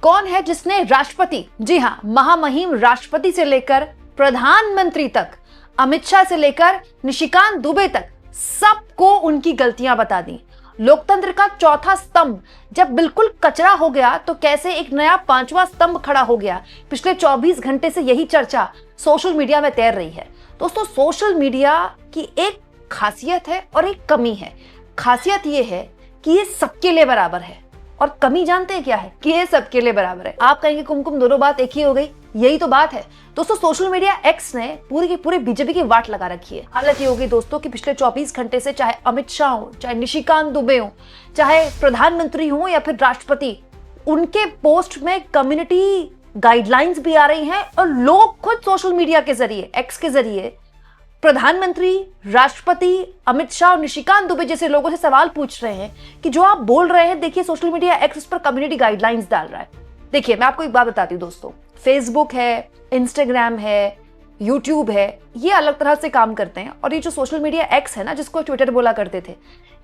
कौन है जिसने राष्ट्रपति, जी हां, महामहिम राष्ट्रपति से लेकर प्रधानमंत्री तक, अमित शाह से लेकर निशिकांत दुबे तक सबको उनकी गलतियां बता दी। लोकतंत्र का चौथा स्तंभ जब बिल्कुल कचरा हो गया तो कैसे एक नया पांचवा स्तंभ खड़ा हो गया। पिछले 24 घंटे से यही चर्चा सोशल मीडिया में तैर रही है। दोस्तों, सोशल मीडिया की एक खासियत है और एक कमी है। खासियत ये है कि ये सबके लिए बराबर है, और कमी जानते हैं क्या है कि ये सबके लिए बराबर है। आप कहेंगे कुमकुम दोनों बात एक ही हो गई, यही तो बात है दोस्तों। सोशल मीडिया एक्स ने पूरी की पूरी बीजेपी की वाट लगा रखी है। हालत ये होगी दोस्तों कि पिछले 24 घंटे से चाहे अमित शाह हो, चाहे निशिकांत दुबे हो, चाहे प्रधानमंत्री हो या फिर राष्ट्रपति, उनके पोस्ट में कम्युनिटी गाइडलाइंस भी आ रही हैं और लोग खुद सोशल मीडिया के जरिए, एक्स के जरिए प्रधानमंत्री, राष्ट्रपति, अमित शाह और निशिकांत दुबे जैसे लोगों से सवाल पूछ रहे हैं कि जो आप बोल रहे हैं, देखिए सोशल मीडिया एक्स इस पर कम्युनिटी गाइडलाइंस डाल रहा है। देखिए, मैं आपको एक बात बताती हूँ दोस्तों, फेसबुक है, इंस्टाग्राम है, यूट्यूब है, ये अलग तरह से काम करते हैं, और ये जो सोशल मीडिया एक्स है ना, जिसको ट्विटर बोला करते थे,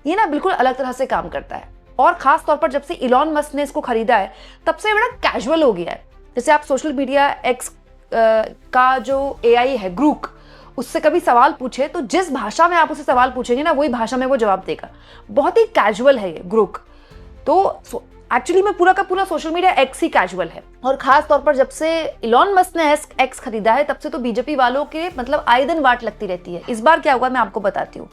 ये ना बिल्कुल अलग तरह से काम करता है। और खास तौर पर जब से इलॉन मस्क ने इसको खरीदा है, तब से बड़ा कैजुअल हो गया है। जैसे आप सोशल मीडिया एक्स का जो एआई है ग्रूक, उससे कभी सवाल पूछे तो जिस भाषा में आप उसे सवाल पूछेंगे ना, वही भाषा में वो जवाब देगा। बहुत ही कैजुअल है ये ग्रूक। तो एक्चुअली में पूरा का पूरा सोशल मीडिया एक्स ही कैजुअल है। और खास तौर पर जब से इलॉन मस्क ने एक्स खरीदा है, तब से तो बीजेपी वालों के मतलब आए दिन वाट लगती रहती है। इस बार क्या हुआ मैं आपको बताती हूँ।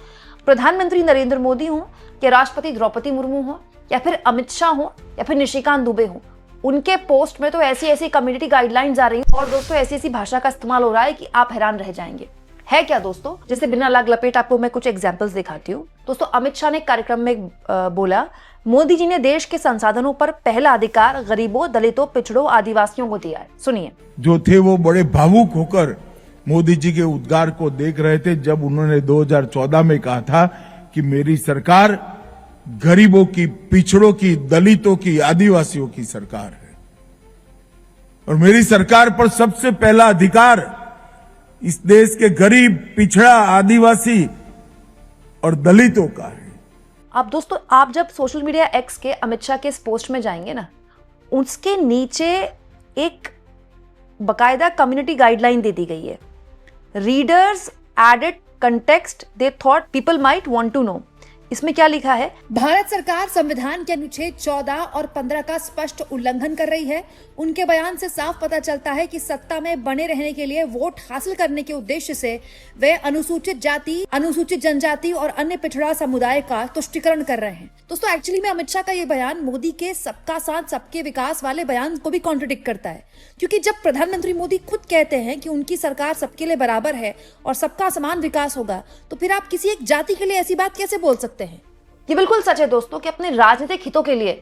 प्रधानमंत्री नरेंद्र मोदी हो या राष्ट्रपति द्रौपदी मुर्मू हो या फिर अमित शाह हो या फिर निशिकांत दुबे हो, उनके पोस्ट में तो ऐसी ऐसी कम्युनिटी गाइडलाइंस आ रही है और दोस्तों ऐसी ऐसी भाषा का इस्तेमाल हो रहा है कि आप हैरान रह जाएंगे। है क्या दोस्तों? जैसे बिना लाग लपेट आपको मैं कुछ एग्जांपल्स दिखाती हूँ। दोस्तों, अमित शाह ने एक कार्यक्रम में बोला, मोदी जी ने देश के संसाधनों पर पहला अधिकार गरीबों, दलितों, पिछड़ों, आदिवासियों को दिया है। सुनिए। जो थे वो बड़े भावुक होकर मोदी जी के उद्गार को देख रहे थे जब उन्होंने 2014 में कहा था कि मेरी सरकार गरीबों की, पिछड़ों की, दलितों की, आदिवासियों की सरकार है, और मेरी सरकार पर सबसे पहला अधिकार इस देश के गरीब, पिछड़ा, आदिवासी और दलितों का है। अब दोस्तों, आप जब सोशल मीडिया एक्स के अमित शाह के इस पोस्ट में जाएंगे ना, उसके नीचे एक बकायदा कम्युनिटी गाइडलाइन दे दी गई है। Readers added context they thought people might want to know. इसमें क्या लिखा है? भारत सरकार संविधान के अनुच्छेद 14 और 15 का स्पष्ट उल्लंघन कर रही है। उनके बयान से साफ पता चलता है कि सत्ता में बने रहने के लिए वोट हासिल करने के उद्देश्य से वे अनुसूचित जाति, अनुसूचित जनजाति और अन्य पिछड़ा समुदाय का तुष्टीकरण कर रहे हैं। दोस्तों, एक्चुअली में अमित शाह का ये बयान मोदी के सबका साथ सबके विकास वाले बयान को भी कॉन्ट्रडिक्ट करता है, क्योंकि जब प्रधानमंत्री मोदी खुद कहते हैं कि उनकी सरकार सबके लिए बराबर है और सबका समान विकास होगा, तो फिर आप किसी एक जाति के लिए ऐसी बात कैसे बोल सकते हैं? ये बिल्कुल सच है दोस्तों कि अपने राजनीतिक हितों के लिए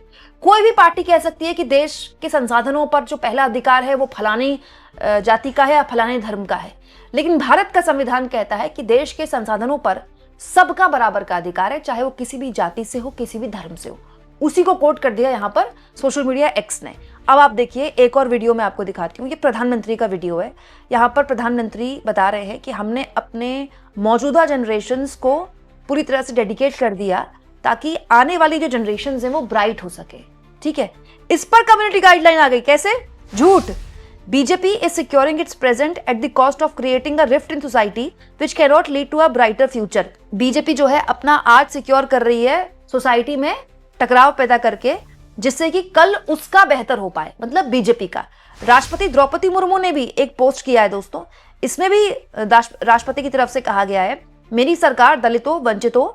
कोई भी पार्टी कह सकती है कि देश के संसाधनों पर जो पहला अधिकार है वो फलानी जाति का है या फलाने धर्म का है। लेकिन भारत का संविधान कहता है कि देश के संसाधनों पर सबका बराबर का अधिकार है, चाहे वो किसी भी जाति से हो, किसी भी धर्म से हो। उसी को कोट कर दिया यहाँ पर सोशल मीडिया एक्स ने। अब आप देखिए, एक और वीडियो मैं आपको दिखाती हूँ। ये प्रधानमंत्री का वीडियो है। यहाँ पर प्रधानमंत्री बता रहे हैं कि हमने अपने मौजूदा जनरेशन्स को पूरी तरह से डेडिकेट कर दिया ताकि आने वाली जो जनरेशन है वो ब्राइट हो सके। ठीक है, इस पर कम्युनिटी गाइडलाइन आ गई। कैसे? झूठ। BJP is securing its present at the cost of creating a rift in society which can not lead to a brighter future. BJP जो है अपना आज सिक्योर कर रही है सोसाइटी में टकराव पैदा करके, जिससे कि कल उसका बेहतर हो पाए, मतलब बीजेपी का। राष्ट्रपति द्रौपदी मुर्मू ने भी एक पोस्ट किया है दोस्तों। इसमें भी राष्ट्रपति की तरफ से कहा गया है, मेरी सरकार दलितों, वंचितों,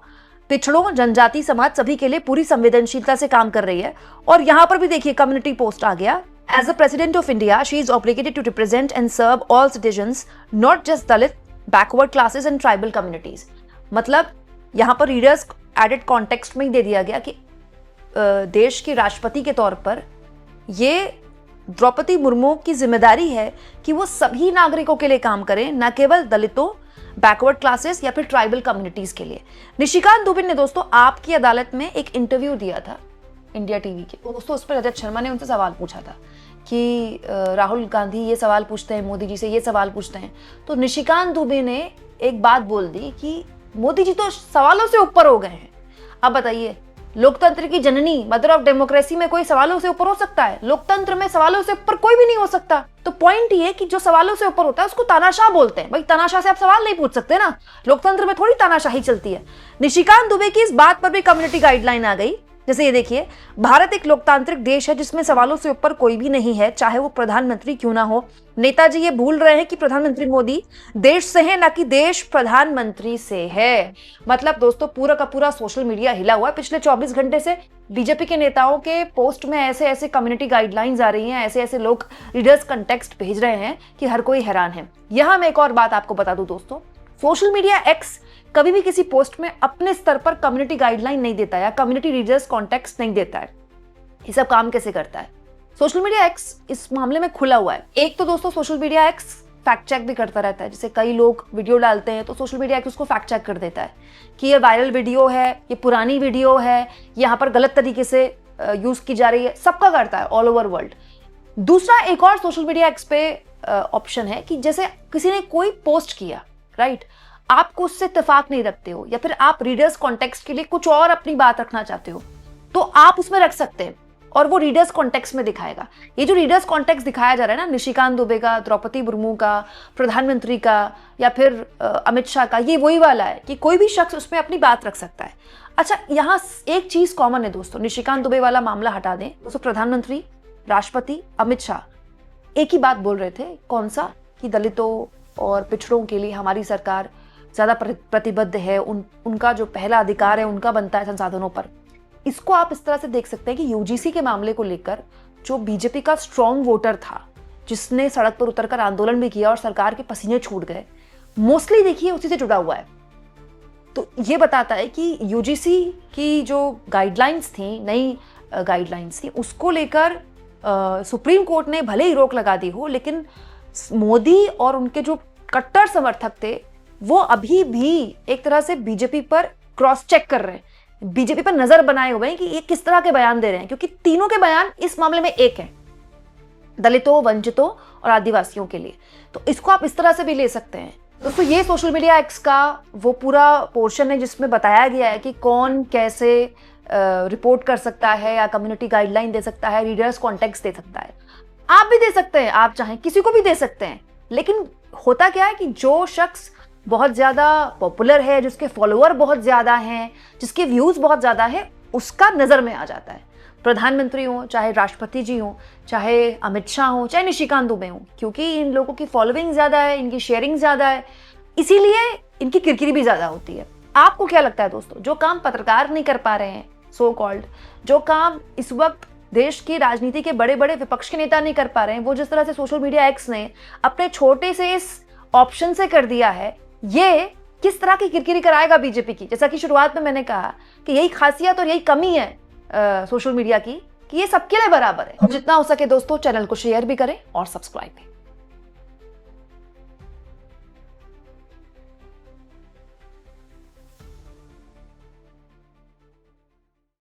पिछड़ों, जनजाति समाज सभी के लिए पूरी संवेदनशीलता से काम कर रही है। और यहाँ पर भी देखिए कम्युनिटी पोस्ट आ गया। As a president of India she is obligated to represent and serve all citizens, not just Dalit, backward classes and tribal communities. मतलब यहाँ पर रीडर्स एडेड कॉन्टेक्स्ट में ही दे दिया गया कि देश के राष्ट्रपति के तौर पर ये द्रौपदी मुर्मू की जिम्मेदारी है कि वो सभी नागरिकों के लिए काम करें, न केवल दलितों, बैकवर्ड क्लासेस या फिर ट्राइबल कम्युनिटीज के लिए। निशिकांत दुबे ने दोस्तों आपकी अदालत में एक इंटरव्यू दिया था इंडिया टीवी के। दोस्तों उस पर रजत शर्मा ने उनसे सवाल पूछा था कि राहुल गांधी ये सवाल पूछते हैं, मोदी जी से ये सवाल पूछते हैं, तो निशिकांत दुबे ने एक बात बोल दी कि मोदी जी तो सवालों से ऊपर हो गए हैं। अब बताइए, लोकतंत्र की जननी, मदर ऑफ डेमोक्रेसी में कोई सवालों से ऊपर हो सकता है? लोकतंत्र में सवालों से ऊपर कोई भी नहीं हो सकता। तो पॉइंट ये कि जो सवालों से ऊपर होता है उसको तानाशाह बोलते हैं। भाई तानाशाह से आप सवाल नहीं पूछ सकते ना, लोकतंत्र में थोड़ी तानाशाही चलती है। निशिकांत दुबे की इस बात पर भी कम्युनिटी गाइडलाइन आ गई। जैसे ये देखिए, भारत एक लोकतांत्रिक देश है जिसमें सवालों से ऊपर कोई भी नहीं है, चाहे वो प्रधानमंत्री क्यों ना हो। नेताजी ये भूल रहे हैं कि प्रधानमंत्री मोदी देश से है, ना कि देश प्रधानमंत्री से है। मतलब दोस्तों पूरा का पूरा सोशल मीडिया हिला हुआ है पिछले 24 घंटे से। बीजेपी के नेताओं के पोस्ट में ऐसे ऐसे कम्युनिटी गाइडलाइंस आ रही हैं, ऐसे ऐसे लोग रीडर्स कंटेक्स्ट भेज रहे हैं कि हर कोई हैरान है। यहां मैं एक और बात आपको बता दूं दोस्तों, सोशल मीडिया एक्स कभी भी किसी पोस्ट में अपने स्तर पर कम्युनिटी गाइडलाइन नहीं देता है या कम्युनिटी रीडर्स कॉन्टेक्स्ट नहीं देता है। ये सब काम कैसे करता है? सोशल मीडिया एक्स इस मामले में खुला हुआ है। एक तो दोस्तों social media X fact check भी करता रहता है। जैसे कई लोग वीडियो डालते हैं तो सोशल मीडिया एक्स उसको फैक्ट चेक कर देता है कि ये वायरल वीडियो है, ये पुरानी वीडियो है, यहाँ पर गलत तरीके से यूज की जा रही है। सबका करता है ऑल ओवर वर्ल्ड। दूसरा एक और सोशल मीडिया एक्स पे ऑप्शन है कि जैसे किसी ने कोई पोस्ट किया, राइट, आपको उससे इत्तेफाक नहीं रखते हो या फिर आप रीडर्स कॉन्टेक्स्ट के लिए कुछ और अपनी बात रखना चाहते हो, तो आप उसमें रख सकते हैं और वो रीडर्स कॉन्टेक्स्ट में दिखाएगा। ये जो रीडर्स कॉन्टेक्स्ट दिखाया जा रहा है ना, निशिकांत दुबे का, द्रौपदी मुर्मू का, प्रधानमंत्री का या फिर अमित शाह का, ये वही वाला है कि कोई भी शख्स उसमें अपनी बात रख सकता है। अच्छा, यहाँ एक चीज कॉमन है दोस्तों, निशिकांत दुबे वाला मामला हटा दें दोस्तों, प्रधानमंत्री, राष्ट्रपति, अमित शाह एक ही बात बोल रहे थे। कौन सा? कि दलितों और पिछड़ों के लिए हमारी सरकार ज्यादा प्रतिबद्ध है, उनका जो पहला अधिकार है उनका बनता है संसाधनों पर। इसको आप इस तरह से देख सकते हैं कि यूजीसी के मामले को लेकर जो बीजेपी का स्ट्रॉन्ग वोटर था, जिसने सड़क पर उतरकर आंदोलन भी किया और सरकार के पसीने छूट गए, मोस्टली देखिए उसी से जुड़ा हुआ है। तो ये बताता है कि यूजीसी की जो गाइडलाइंस थी, नई गाइडलाइंस थी, उसको लेकर सुप्रीम कोर्ट ने भले ही रोक लगा दी हो, लेकिन मोदी और उनके जो कट्टर समर्थक थे वो अभी भी एक तरह से बीजेपी पर क्रॉस चेक कर रहे हैं, बीजेपी पर नजर बनाए हुए हैं कि ये किस तरह के बयान दे रहे हैं, क्योंकि तीनों के बयान इस मामले में एक है, दलितों, वंचितों और आदिवासियों के लिए। तो इसको आप इस तरह से भी ले सकते हैं दोस्तों। ये सोशल मीडिया एक्स का वो पूरा पोर्शन है जिसमें बताया गया है कि कौन कैसे रिपोर्ट कर सकता है या कम्युनिटी गाइडलाइन दे सकता है, रीडर्स कॉन्टेक्स्ट दे सकता है। आप भी दे सकते हैं, आप चाहें किसी को भी दे सकते हैं। लेकिन होता क्या है कि जो शख्स बहुत ज्यादा पॉपुलर है, जिसके फॉलोअर बहुत ज्यादा हैं, जिसके व्यूज बहुत ज्यादा है, उसका नजर में आ जाता है। प्रधानमंत्री हो, चाहे राष्ट्रपति जी हो, चाहे अमित शाह हो, चाहे निशिकांत दुबे हो, क्योंकि इन लोगों की फॉलोइंग ज्यादा है, इनकी शेयरिंग ज्यादा है, इसीलिए इनकी किरकिरी भी ज्यादा होती है। आपको क्या लगता है दोस्तों, जो काम पत्रकार नहीं कर पा रहे हैं, सो कॉल्ड, जो काम इस वक्त देश की राजनीति के बड़े बड़े विपक्ष के नेता नहीं कर पा रहे हैं, वो जिस तरह से सोशल मीडिया एक्स ने अपने छोटे से इस ऑप्शन से कर दिया है, ये किस तरह की किरकिरी कराएगा बीजेपी की? जैसा कि शुरुआत में मैंने कहा कि यही खासियत और यही कमी है सोशल मीडिया की कि ये सबके लिए बराबर है। जितना हो सके दोस्तों चैनल को शेयर भी करें और सब्सक्राइब भी।